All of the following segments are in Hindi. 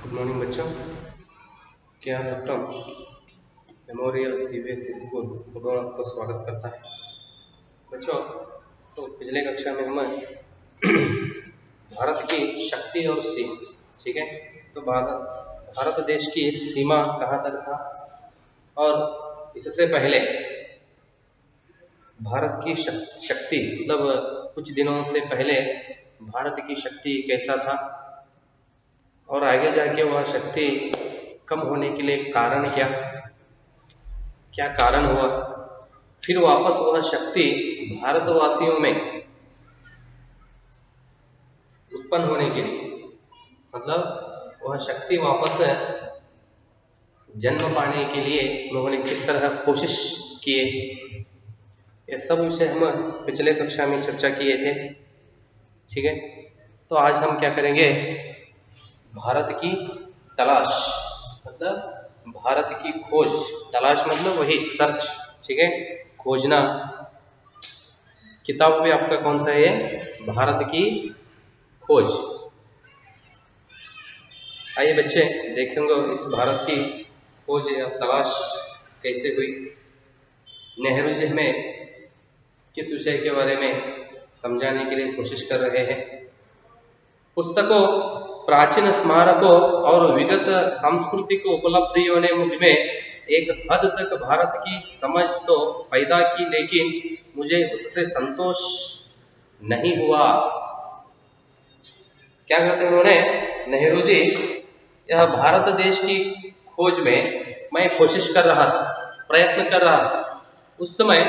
गुड मॉर्निंग बच्चों। क्या doctor memorial CBSE school Mughal आपको स्वागत करता है बच्चों। तो पिछले कक्षा में हम भारत की शक्ति और सीमा, ठीक है। तो भारत देश की सीमा कहाँ तक था और इससे पहले भारत की शक्ति मतलब कुछ दिनों से पहले भारत की शक्ति कैसा था और आगे जाके वह शक्ति कम होने के लिए कारण क्या क्या कारण हुआ, फिर वापस वह शक्ति भारतवासियों में उत्पन्न होने के लिए मतलब वह शक्ति वापस जन्म पाने के लिए उन्होंने किस तरह कोशिश किए, ये सब विषय हम पिछले कक्षा में चर्चा किए थे, ठीक है। तो आज हम क्या करेंगे, भारत की तलाश मतलब भारत की खोज, तलाश मतलब वही सर्च, ठीक है, खोजना। किताब पे आपका कौन सा है, भारत की खोज। आइए बच्चे देखेंगे इस भारत की खोज या तलाश कैसे हुई। नेहरू जी हमें किस विषय के बारे में समझाने के लिए कोशिश कर रहे हैं। पुस्तकों, प्राचीन स्मारकों और विगत सांस्कृतिक उपलब्धियों ने मुझ में एक हद तक भारत की समझ तो पैदा की, लेकिन मुझे उससे संतोष नहीं हुआ। क्या कहते हैं उन्होंने, नेहरू जी, यह भारत देश की खोज में मैं कोशिश कर रहा था, प्रयत्न कर रहा था। उस समय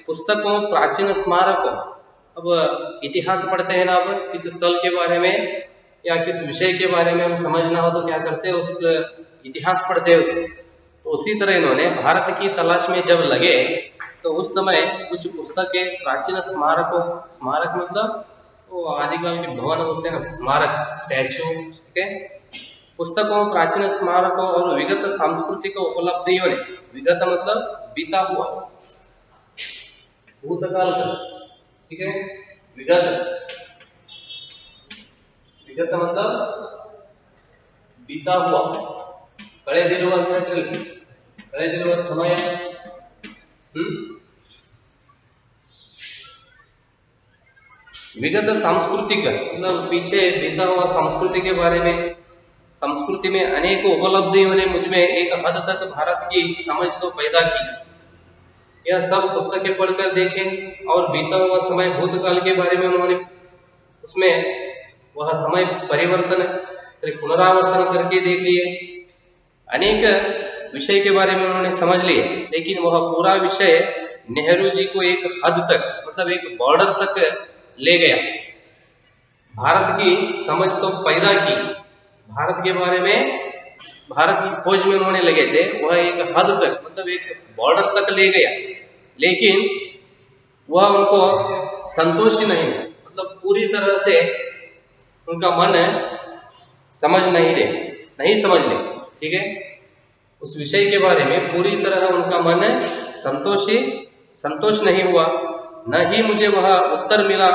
पुस्तकों, प्राचीन स्मारकों, अब इतिहास पढ़ते हैं ना, अब किस स्थल के बारे में या किस विषय के बारे में हम समझना हो तो क्या करते हैं, उस इतिहास पढ़ते हैं उसको। तो उसी तरह इन्होंने भारत की तलाश में जब लगे तो उस समय कुछ पुस्तकें, प्राचीन स्मारकों, स्मारक मतलब वो आदिकाल के भवन होते हैं ना, स्मारक, स्टैचू, ठीक है। पुस्तकों, प्राचीन स्मारकों और विगत सांस्कृतिक उपलब्धियों ने, विगत मतलब बीता हुआ, भूतकाल का, ठीक है। विगत, विगत मतलब बीता हुआ, ಕಳೆದಿರುವ ಕಳೆದಿರುವ समय, विगत सांस्कृतिक मतलब पीछे बीता हुआ संस्कृति के बारे में, संस्कृति में अनेक उपलब्धियों ने मुझ में एक हद तक भारत की समझ तो पैदा की। यह सब पुस्तकें पढ़कर देखें और बीता हुआ समय, भूतकाल के बारे में उन्होंने उसमें वह समय परिवर्तन सिर्फ पुनरावर्तन करके देख लिए। अनेक विषय के बारे में उन्होंने समझ लिए, लेकिन वह पूरा विषय नेहरू जी को एक हद तक मतलब एक बॉर्डर तक ले गया। भारत की समझ तो पैदा की, भारत के बारे में, भारत की खोज में उन्होंने लगे थे, वह एक हद तक मतलब एक बॉर्डर तक ले गया, लेकिन वह उनको संतोष ही नहीं, मतलब पूरी तरह से उनका मन समझ नहीं समझ ले, ठीक है। उस विषय के बारे में पूरी तरह उनका मन संतोष नहीं हुआ, न ही मुझे वह उत्तर मिला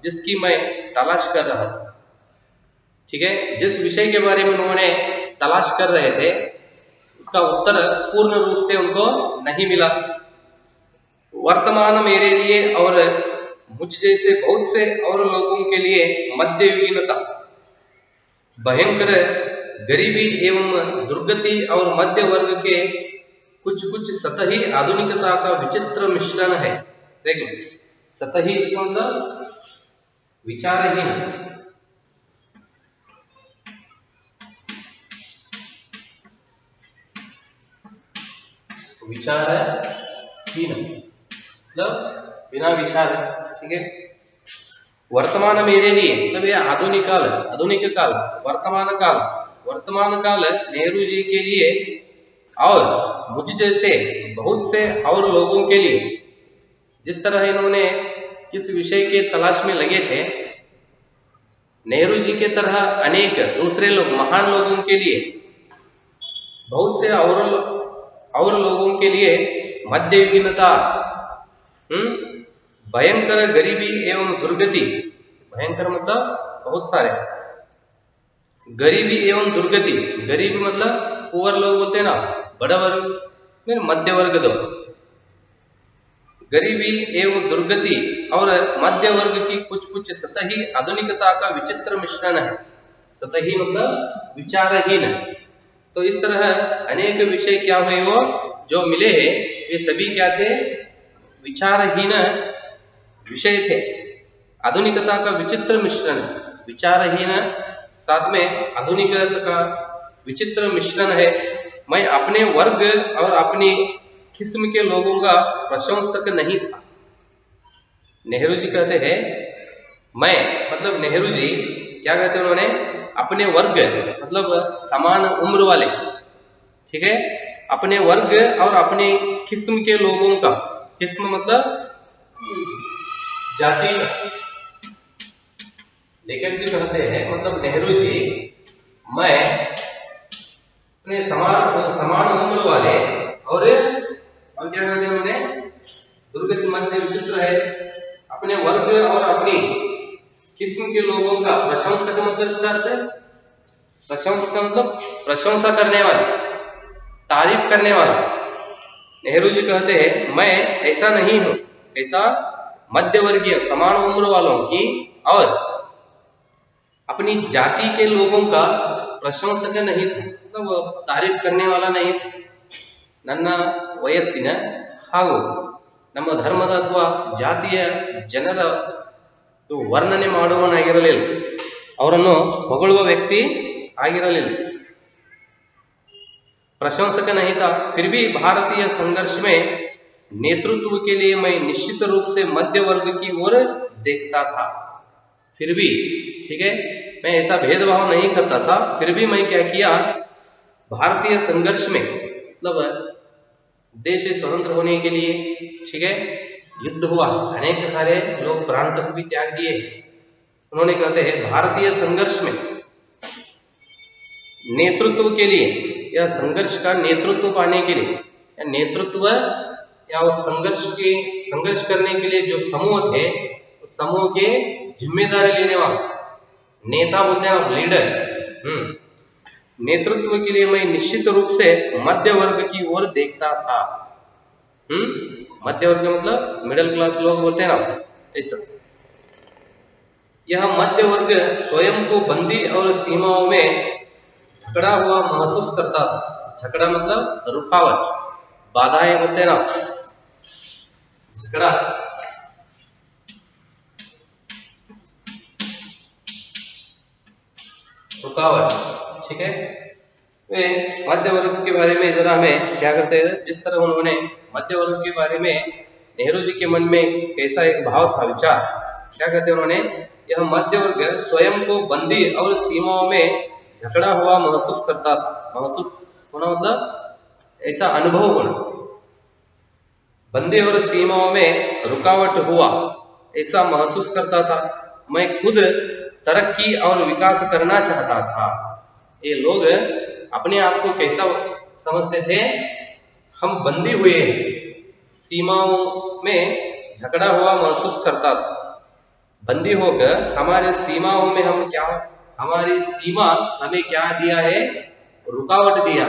जिसकी मैं तलाश कर रहा था, ठीक है। जिस विषय के बारे में उन्होंने तलाश कर रहे थे उसका उत्तर पूर्ण रूप से उनको नहीं मिला। वर्तमान मेरे लिए और मुझ जैसे बहुत से और लोगों के लिए मध्ययुगीनता, भयंकर गरीबी एवं दुर्गति और मध्य वर्ग के कुछ सतही आधुनिकता का विचित्र मिश्रण है। देखो, सतही इसका मतलब विचारहीन, विचारहीन मतलब बिना विचार, ठीक है। वर्तमान मेरे लिए मतलब ये आधुनिक काल, वर्तमान काल नेहरू जी के लिए और मुझ जैसे बहुत से और लोगों के लिए, जिस तरह इन्होंने किस विषय के तलाश में लगे थे, नेहरू जी के तरह अनेक दूसरे लोग, महान लोगों के लिए, बहुत से और लोगों के लिए मध्ययुगीनता, भयंकर गरीबी एवं दुर्गति, भयंकर मतलब बहुत सारे, गरीबी एवं दुर्गति, गरीबी मतलब पुअर लोग बोलते हैं ना, बड़ा वर्ग में मध्य वर्ग दो, गरीबी एवं दुर्गति और मध्य वर्ग की कुछ कुछ सतही आधुनिकता का विचित्र मिश्रण है। सतही मतलब विचारहीन। तो इस तरह अनेक विषय क्या हुए वो जो मिले हैं, ये सभी क्या थे, विचारहीन विषय थे। आधुनिकता का विचित्र मिश्रण, विचारहीन साथ में आधुनिकता का विचित्र मिश्रण है। मैं अपने वर्ग और अपनी किस्म के लोगों का प्रशंसक नहीं था। नेहरू जी कहते हैं, मैं मतलब नेहरू जी क्या कहते हैं, उन्होंने अपने वर्ग मतलब समान उम्र वाले, ठीक है, अपने वर्ग और अपनी किस्म के लोगों का, किस्म मतलब जाति का, लेकिन जी कहते हैं मतलब नेहरू जी, मैं अपने समान उम्र वाले और क्या कहते हैं उन्होंने, दुर्गति मध्य विचित्र है, अपने वर्ग और अपनी किस्म के लोगों का प्रशंसक मतलब इसका अर्थ है, प्रशंसक मतलब प्रशंसा करने वाला, तारीफ करने वाला। नेहरू जी कहते हैं मैं ऐसा नहीं हूं, ऐसा मध्य वर्गीय समान उम्र वालों की और अपनी जाति के लोगों का प्रशंसक नहीं था, मतलब तारीफ करने वाला नहीं था। ನನ್ನ ವಯಸ್ಸಿನ ಹಾಗೂ ನಮ್ಮ ಧರ್ಮದ ಅಥವಾ ಜಾತಿಯ ಜನರ ವರ್ಣನೆ ಮಾಡುವವನಾಗಿರಲಿಲ್ಲ, ಅವರನ್ನು ಹೊಗಳುವ ವ್ಯಕ್ತಿ ಆಗಿರಲಿಲ್ಲ, प्रशंसक नहीं था। फिर भी भारतीय संघर्ष में नेतृत्व के लिए मैं निश्चित रूप से मध्य वर्ग की ओर देखता था। फिर भी, ठीक है, मैं ऐसा भेदभाव नहीं करता था। फिर भी मैं क्या किया, भारतीय संघर्ष में मतलब देश स्वतंत्र होने के लिए, ठीक है, युद्ध हुआ, अनेक सारे लोग प्राण तक भी त्याग दिए। उन्होंने कहते हैं भारतीय संघर्ष में नेतृत्व के लिए या संघर्ष का नेतृत्व पाने के लिए, या नेतृत्व या उस संघर्ष करने के लिए जो समूह थे, उस समूह के जिम्मेदारी लेने वाला नेता बोलते हैं लीडर, नेतृत्व के लिए मैं निश्चित रूप से मध्य वर्ग की ओर देखता था। मध्य वर्ग मतलब मिडिल क्लास लोग बोलते हैं ना, ऐसा। यह मध्य वर्ग स्वयं को बंदी और सीमाओं में झगड़ा हुआ महसूस करता था। झगड़ा मतलब रुकावट, बाधाएं बोलते हैं ना, झगड़ा, रुकावट, ठीक है। वे मध्य वर्ग के बारे में जरा हमें क्या करते हैं, जिस तरह उन्होंने मध्य वर्ग के बारे में नेहरू जी के मन में कैसा एक भाव था, विचार, क्या कहते हैं उन्होंने, यह मध्य वर्ग स्वयं को बंदी और सीमाओं में झगड़ा हुआ महसूस करता था। महसूस होना मतलब ऐसा अनुभव होना, बंदी और सीमाओं में रुकावट हुआ ऐसा महसूस करता था। मैं खुद तरक्की और विकास करना चाहता था। ये लोग अपने आप को कैसा समझते थे, हम बंदी हुए हैं, सीमाओं में झगड़ा हुआ महसूस करता था। बंदी होकर हमारे सीमाओं में हम क्या, हमारी सीमा हमें क्या दिया है, रुकावट दिया।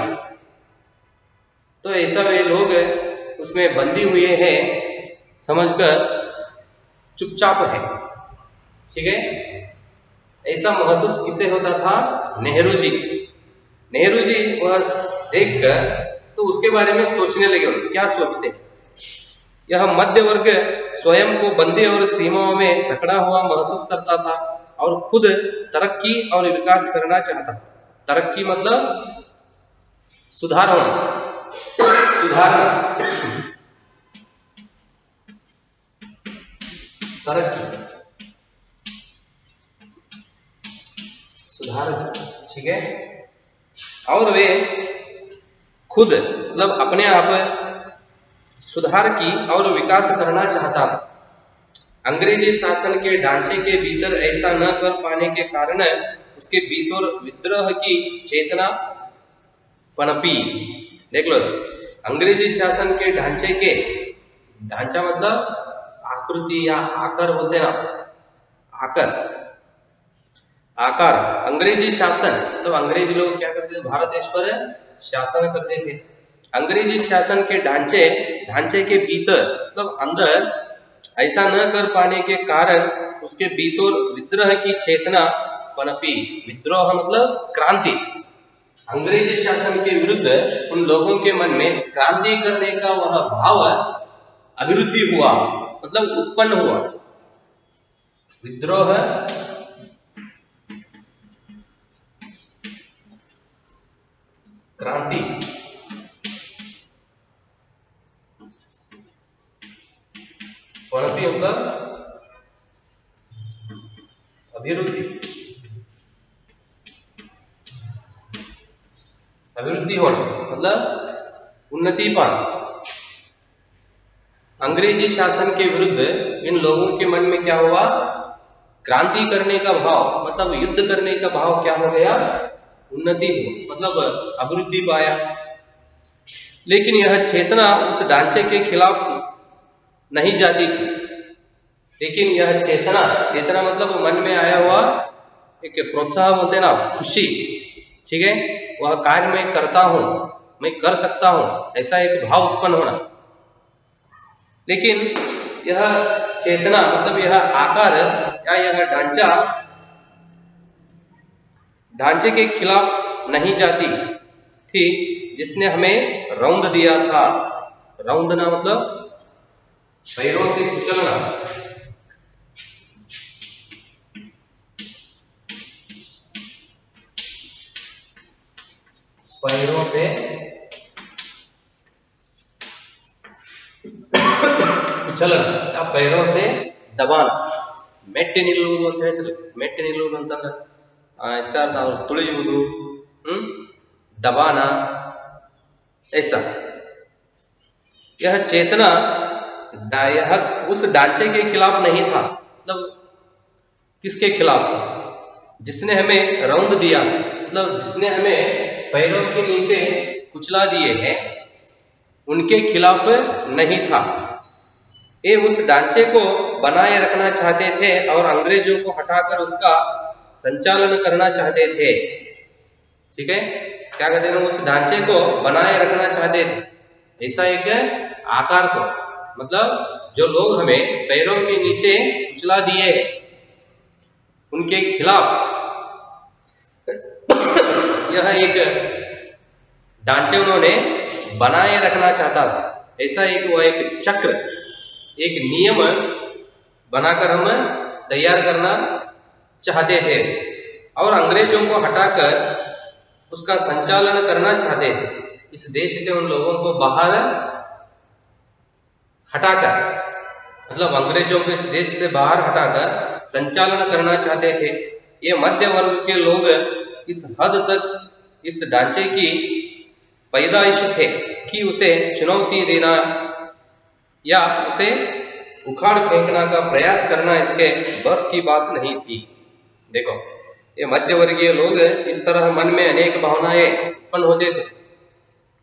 तो ऐसा वे लोग उसमें बंदी हुए हैं समझकर चुपचाप है, ठीक है। ऐसा महसूस किसे होता था, नेहरू जी। नेहरू जी वह देखकर तो उसके बारे में सोचने लगे। क्या सोचते, यह मध्य वर्ग स्वयं को बंदी और सीमाओं में झगड़ा हुआ महसूस करता था और खुद तरक्की और विकास करना चाहता। तरक्की मतलब सुधार होना, सुधारना, तरक्की, सुधार, ठीक है। और वे खुद मतलब अपने आप सुधार की और विकास करना चाहता था। अंग्रेजी शासन के ढांचे के भीतर ऐसा न कर पाने के कारण उसके भीतर विद्रोह की चेतना पनपी। देख लो, अंग्रेजी शासन के ढांचे के, ढांचा मतलब आकृति या आकर बोलते हैं ना, आकर, आकार, अंग्रेजी शासन, तो अंग्रेजी लोग क्या करते थे, भारत देश पर शासन करते थे। अंग्रेजी शासन के ढांचे के भीतर मतलब अंदर ऐसा न कर पाने के कारण उसके भीतर विद्रोह की चेतना पनपी। विद्रोह मतलब क्रांति। अंग्रेजी शासन के विरुद्ध उन लोगों के मन में क्रांति करने का वह भाव अभिवृद्धि हुआ, मतलब उत्पन्न हुआ। विद्रोह क्रांति, पनपी मतलब अभिवृद्धि, अभिवृद्धि होना मतलब उन्नति पाना। अंग्रेजी शासन के विरुद्ध इन लोगों के मन में क्या हुआ, क्रांति करने का भाव, मतलब युद्ध करने का भाव क्या हो गया, उन्नति हुआ, मतलब अभिवृद्धि पाया। लेकिन यह चेतना उस ढांचे के खिलाफ नहीं जाती थी। लेकिन यह चेतना मतलब मन में आया हुआ एक प्रोत्साहन बोलते हैं ना, खुशी, ठीक है, वह कार्य मैं करता हूं, मैं कर सकता हूं, ऐसा एक भाव उत्पन्न होना। लेकिन यह चेतना मतलब यह आकार या यह ढांचे के खिलाफ नहीं जाती थी जिसने हमें रौंद दिया था। रौंदना मतलब पैरों से कुचलना। पैरों से ಕುಚಲನ या पैरों से दबाना। ಮೆಟ್ಟಿ ನಿಲ್ಲುವುದು ಅಂತ ಹೇಳ್ತಾರೆ। ಮೆಟ್ಟಿ ನಿಲ್ಲುವುದು ಅಂತಂದ್ರೆ इसका अर्थ ತುಳಿಯುವುದು, दबाना, ऐसा। यह चेतना यह उस ढांचे के खिलाफ नहीं था, मतलब किसके खिलाफ, जिसने हमें रौंद दिया, मतलब जिसने हमें पैरों के नीचे कुचला दिए हैं, उनके खिलाफ नहीं था। ये उस ढांचे को बनाए रखना चाहते थे और अंग्रेजों को हटाकर उसका संचालन करना चाहते थे। ठीक है, क्या कहते हैं, उस ढांचे को बनाए रखना चाहते थे, ऐसा एक आकार को, मतलब जो लोग हमें पैरों के नीचे कुचला दिए उनके खिलाफ यह एक ढांचे उन्होंने बनाए रखना चाहता था। ऐसा वह एक चक्र, एक नियम बनाकर हम तैयार करना चाहते थे और अंग्रेजों को हटाकर उसका संचालन करना चाहते थे। इस देश से उन लोगों को बाहर हटाकर, मतलब अंग्रेजों को इस देश से बाहर हटाकर संचालन करना चाहते थे। ये मध्य वर्ग के लोग इस हद तक इस ढांचे की पैदाइश थे कि उसे चुनौती देना या उसे उखाड़ फेंकना का प्रयास करना इसके बस की बात नहीं थी। देखो, ये मध्यवर्गीय लोग इस तरह मन में अनेक भावनाएं उत्पन्न होते थे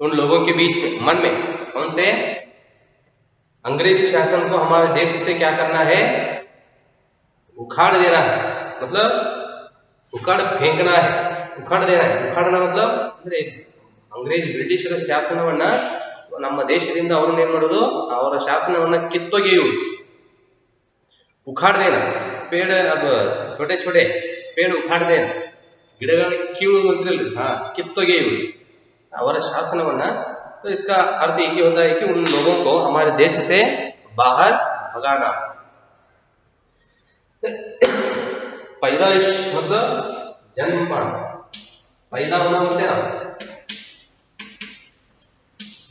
उन लोगों के बीच में, मन में, कौन से, अंग्रेजी शासन को हमारे देश से क्या करना है, उखाड़ देना है, मतलब उखाड़ फेंकना है, उखाड़ देना है। उखाड़ना मतलब अंग्रेज ಬ್ರಿಟಿಷರ ಶಾಸನವನ್ನ ನಮ್ಮ ದೇಶದಿಂದ ಅವರನ್ನ ಏನು ಮಾಡೋದು, ಅವರ ಶಾಸನವನ್ನ ಕಿತ್ತೊಗೆಯುವುದು, उखाड़ देना। पेड़, अब छोटे छोटे पेड़ उखाड़ देना, ಗಿಡಗಳನ್ನ ಕೀಳುವುದು ಅಂತಿರಲ್ಲ, ಕಿತ್ತೊಗೆಯುವುದು ಅವರ ಶಾಸನವನ್ನ। तो इसका अर्थ एक ही होता है कि उन लोगों को हमारे देश से बाहर भगाना। पैदाइश मतलब जन्म पाना, पैदा होना बोलते हैं ना,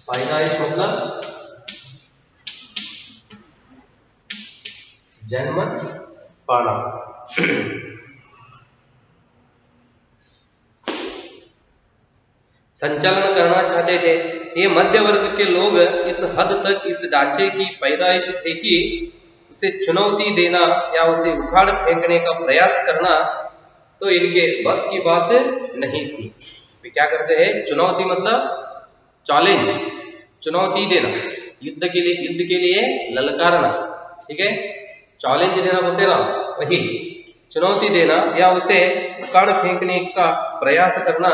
पैदाइश मतलब जन्म पाना। संचालन करना चाहते थे। ये मध्य वर्ग के लोग इस हद तक इस ढांचे की पैदाइश थे कि उसे चुनौती देना या उसे उखाड़ फेंकने का प्रयास करना तो इनके बस की बात नहीं थी। वे क्या करते हैं, चुनौती मतलब चैलेंज, चुनौती देना, युद्ध के लिए ललकारना, ठीक है, चैलेंज देना बोलते ना, वही चुनौती देना या उसे उखाड़ फेंकने का प्रयास करना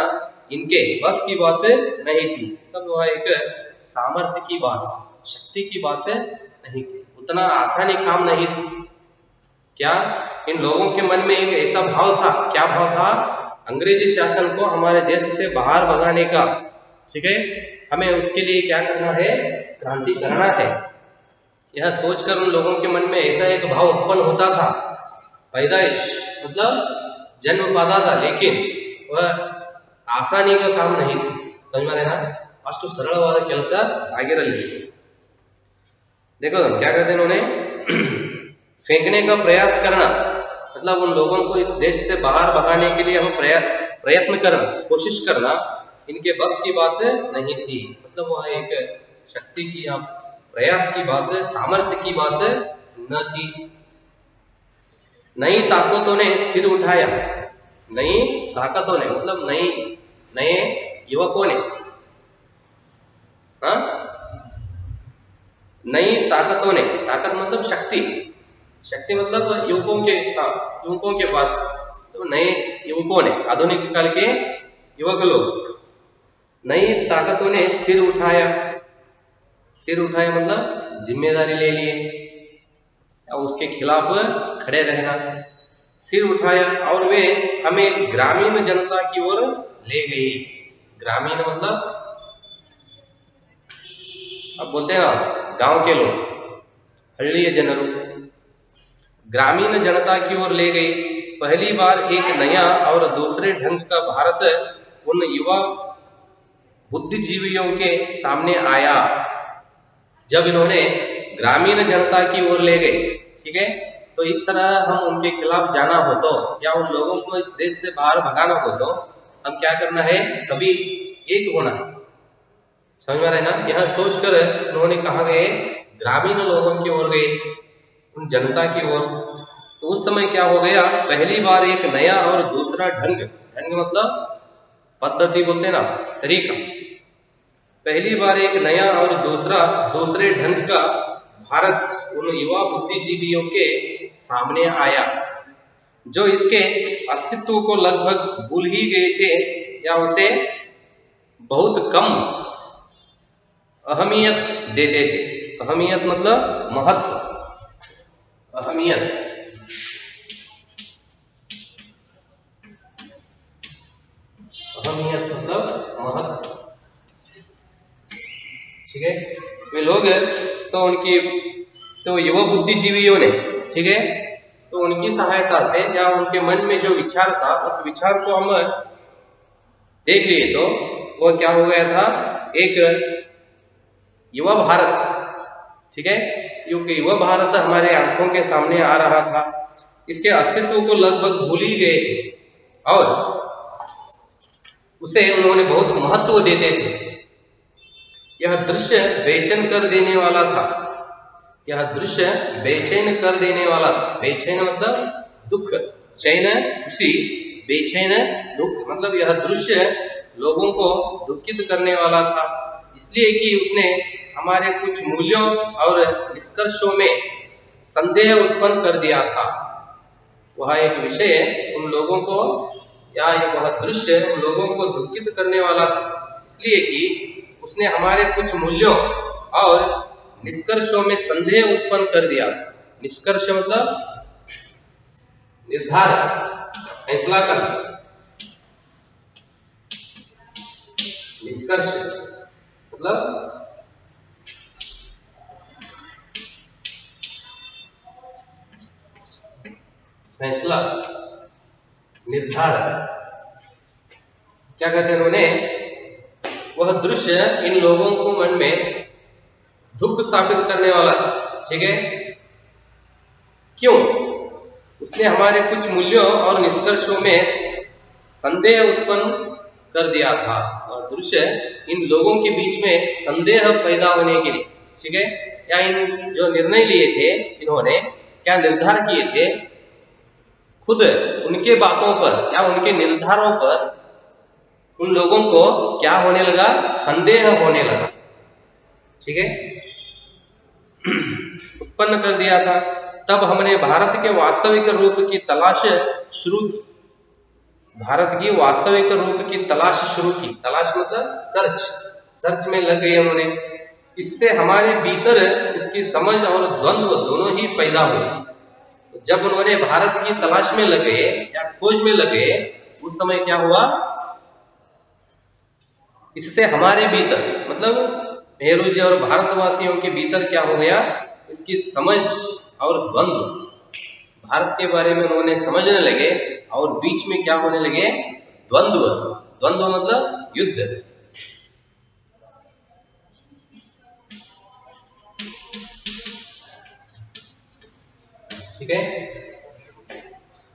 इनके बस की बात नहीं थी। तब वह एक सामर्थ्य की बात, शक्ति की बात नहीं थी, उतना आसानी काम नहीं थी। क्या इन लोगों के मन में एक ऐसा भाव था, क्या भाव था? अंग्रेजी शासन को हमारे देश से बाहर भगाने का, ठीक है, हमें उसके लिए क्या करना है? क्रांति करना है। यह सोचकर उन लोगों के मन में ऐसा एक भाव उत्पन्न होता था, पैदाइश मतलब जन्म पाता था, लेकिन वह आसानी का काम नहीं था। समझ में ना? अಷ್ಟು ಸರಳವಾದ ಕೆಲಸ ಆಗಿರಲಿಲ್ಲ। देखो क्या कहते हैं उन्होंने, फेंकने का प्रयास करना मतलब उन लोगों को इस देश से बाहर भगाने के लिए हम प्रयत्न करना, कोशिश करना इनके बस की बात नहीं थी। मतलब वह एक शक्ति की या प्रयास की बात, सामर्थ्य की बात न थी। नई ताकतों ने सिर उठाया, नई ताकतों ने मतलब नए युवकों ने, हाँ, नई ताकतों ने, ताकत मतलब शक्ति, शक्ति मतलब युवकों के पास, तो नए युवकों ने, आधुनिक काल के युवक लोग, नई ताकतों ने सिर उठाया। सिर उठाया मतलब जिम्मेदारी ले लिए और उसके खिलाफ खड़े रहना। सिर उठाया और वे हमें ग्रामीण जनता की ओर ले गई। ग्रामीण मतलब अब बोलते हैं ना गांव के लोग, हल्लीय जनरू, ग्रामीण जनता की ओर ले गई। पहली बार एक नया और दूसरे ढंग का भारत उन युवा बुद्धिजीवियों के सामने आया जब इन्होंने ग्रामीण जनता की ओर ले गए। ठीक है, तो इस तरह हम उनके खिलाफ जाना हो तो, या उन लोगों को इस देश से बाहर भगाना हो तो हम क्या करना है? सभी एक होना है। समझ में रहे ना? यह सोचकर उन्होंने कहा गए, ग्रामीण लोगों की ओर गए, उन जनता की ओर। तो उस समय क्या हो गया? पहली बार एक नया और दूसरा ढंग, ढंग मतलब पद्धति बोलते ना, तरीका। पहली बार एक नया और दूसरे ढंग का भारत उन युवा बुद्धिजीवियों के सामने आया जो इसके अस्तित्व को लगभग भूल ही गए थे या उसे बहुत कम अहमियत देते थे। अहमियत मतलब महत्व, अहमियत, अहमियत मतलब महत्व। ठीक है, वे लोग तो युवा बुद्धिजीवियों ने, ठीक है, तो उनकी सहायता से या उनके मन में जो विचार था उस विचार को हम देख लिए तो वो क्या हो गया था? एक युवा भारत, ठीक है, क्योंकि युवा भारत हमारे आंखों के सामने आ रहा था, इसके अस्तित्व को लगभग भूल ही गए और उसे उन्होंने बहुत महत्व देते थे। यह दृश्य बेचैन कर देने वाला था। यह दृश्य बेचैन कर देने वाला, बेचैन मतलब दुख, चैन खुशी, बेचैन दुख, मतलब यह दृश्य लोगों को दुखित करने वाला था, इसलिए कि उसने हमारे कुछ मूल्यों और निष्कर्षों में संदेह उत्पन्न कर दिया था। वह एक विषय उन लोगों को, या वह दृश्य उन लोगों को दुखित करने वाला था, इसलिए कि उसने हमारे कुछ मूल्यों और निष्कर्षों में संदेह उत्पन्न कर दिया था। निष्कर्ष मतलब निर्धार, फैसला करना। निष्कर्ष मतलब फैसला, निर्धार। क्या कहते हैं उन्होंने? वह दृश्य इन लोगों को मन में दुख स्थापित करने वाला था। ठीक है, क्यों? उसने हमारे कुछ मूल्यों और निष्कर्षों में संदेह उत्पन्न कर दिया था, और दृश्य इन लोगों के बीच में संदेह पैदा होने के लिए, ठीक है, या इन जो निर्णय लिए थे, इन्होंने क्या निर्धार किए थे, खुद उनके बातों पर या उनके निर्धारों पर उन लोगों को क्या होने लगा? संदेह होने लगा। ठीक है, उत्पन्न कर दिया था। तब हमने भारत के वास्तविक रूप की तलाश शुरू की। भारत की वास्तविक रूप की तलाश शुरू की। तलाश मतलब सर्च में लग गए उन्होंने। इससे हमारे भीतर इसकी समझ और द्वंद्व दोनों ही पैदा हुए। तो जब उन्होंने भारत की तलाश में लगे या खोज में लगे, उस समय क्या हुआ, इससे हमारे भीतर मतलब नेहरू जी और भारतवासियों के भीतर क्या हो गया, इसकी समझ और द्वंद्व, भारत के बारे में उन्होंने समझने लगे और बीच में क्या होने लगे, द्वंद्व मतलब युद्ध। ठीक है,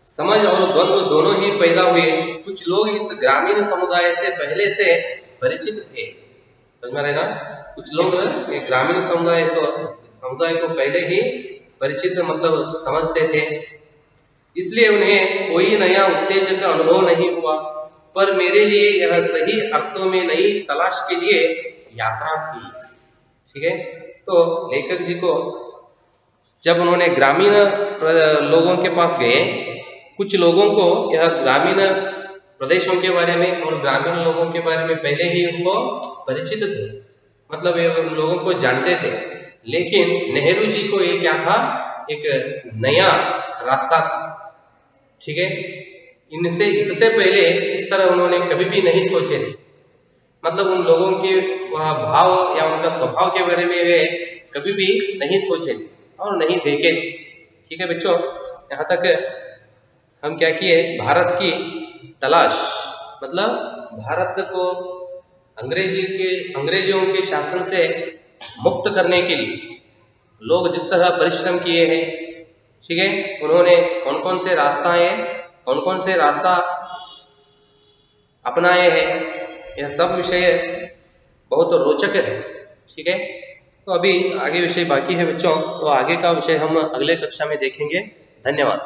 समझ और द्वंद्व दोनों ही पैदा हुए। कुछ लोग इस ग्रामीण समुदाय से पहले से परिचित थे, समझ में रहेगा। कुछ लोग ग्रामीण समुदाय को पहले ही परिचित मतलब समझते थे, इसलिए उन्हें कोई नया उत्तेजक अनुभव नहीं हुआ। पर मेरे लिए यह सही अर्थों में नई तलाश के लिए यात्रा थी। ठीक है, तो लेखक जी को जब उन्होंने ग्रामीण लोगों के पास गए, कुछ लोगों को यह ग्रामीण प्रदेशों के बारे में और ग्रामीण लोगों के बारे में पहले ही उनको परिचित थे, मतलब ये लोगों को जानते थे। लेकिन नेहरू जी को ये क्या था, एक नया रास्ता था। ठीक है, इससे पहले इस तरह उन्होंने कभी भी नहीं सोचे थे, मतलब उन लोगों के भाव या उनका स्वभाव के बारे में वे कभी भी नहीं सोचे और नहीं देखे। ठीक है बच्चों, यहाँ तक हम क्या किए, भारत की तलाश मतलब भारत को अंग्रेजों के शासन से मुक्त करने के लिए लोग जिस तरह परिश्रम किए हैं, ठीक है, उन्होंने कौन कौन से रास्ता अपनाए हैं, यह सब विषय बहुत रोचक है। ठीक है, तो अभी आगे विषय बाकी है बच्चों, तो आगे का विषय हम अगले कक्षा में देखेंगे। धन्यवाद।